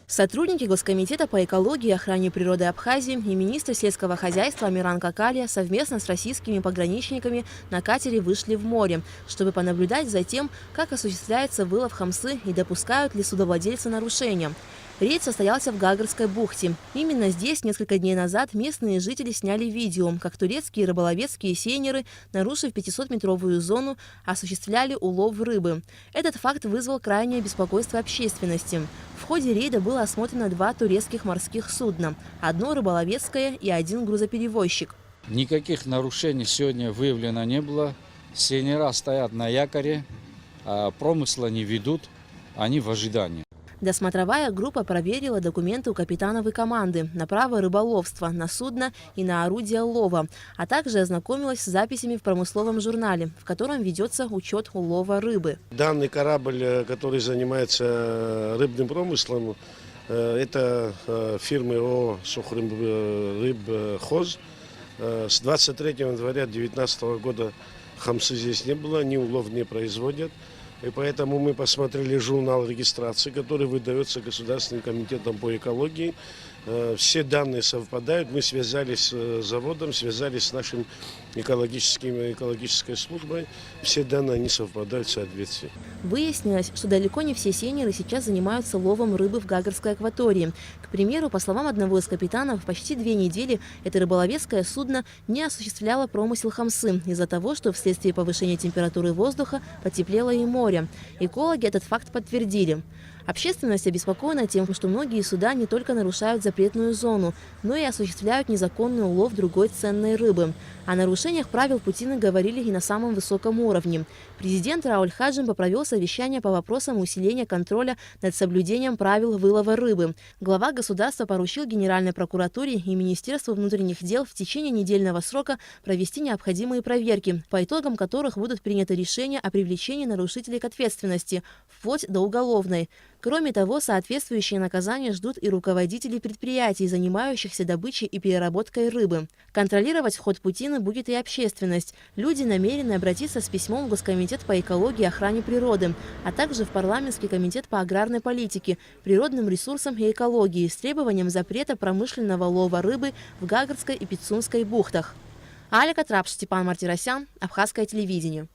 Сотрудники Госкомитета по экологии и охране природы Абхазии и министр сельского хозяйства Амиран Какалия совместно с российскими пограничниками на катере вышли в море, чтобы понаблюдать за тем, как осуществляется вылов хамсы и допускают ли судовладельцы нарушения. Рейд состоялся в Гагарской бухте. Именно здесь несколько дней назад местные жители сняли видео, как турецкие рыболовецкие сейнеры, нарушив 500-метровую зону, осуществляли улов рыбы. Этот факт вызвал крайнее беспокойство общественности. В ходе рейда было осмотрено 2 турецких морских судна, одно рыболовецкое и 1 грузоперевозчик. Никаких нарушений сегодня выявлено не было. Сейнера стоят на якоре, промысла не ведут, они в ожидании. Досмотровая группа проверила документы у капитанов и команды на право рыболовства, на судно и на орудие лова, а также ознакомилась с записями в промысловом журнале, в котором ведется учет улова рыбы. Данный корабль, который занимается рыбным промыслом, это фирмы ООО «Сухрыбхоз». С 23 января 2019 года хамсы здесь не было, ни улов не производят. И поэтому мы посмотрели журнал регистрации, который выдается Государственным комитетом по экологии. Все данные совпадают. Мы связались с заводом, связались с нашим экологической службой. Все данные не совпадают в соответствии. Выяснилось, что далеко не все сейнеры сейчас занимаются ловом рыбы в Гагарской акватории. К примеру, по словам одного из капитанов, почти 2 недели это рыболовецкое судно не осуществляло промысел хамсы из-за того, что вследствие повышения температуры воздуха потеплело и море. Экологи этот факт подтвердили. Общественность обеспокоена тем, что многие суда не только нарушают запретную зону, но и осуществляют незаконный улов другой ценной рыбы. О нарушениях правил Путины говорили и на самом высоком уровне. Президент Рауль Хаджимба провел совещание по вопросам усиления контроля над соблюдением правил вылова рыбы. Глава государства поручил Генеральной прокуратуре и Министерству внутренних дел в течение недельного срока провести необходимые проверки, по итогам которых будут приняты решения о привлечении нарушителей к ответственности, вплоть до уголовной. Кроме того, соответствующие наказания ждут и руководителей предприятий, занимающихся добычей и переработкой рыбы. Контролировать ход Путины будет и общественность. Люди намерены обратиться с письмом в Госкомитет по экологии и охране природы, а также в Парламентский комитет по аграрной политике, природным ресурсам и экологии с требованием запрета промышленного лова рыбы в Гагарской и Пицунской бухтах. Аля Катрапш, Степан Мартиросян, Абхазское телевидение.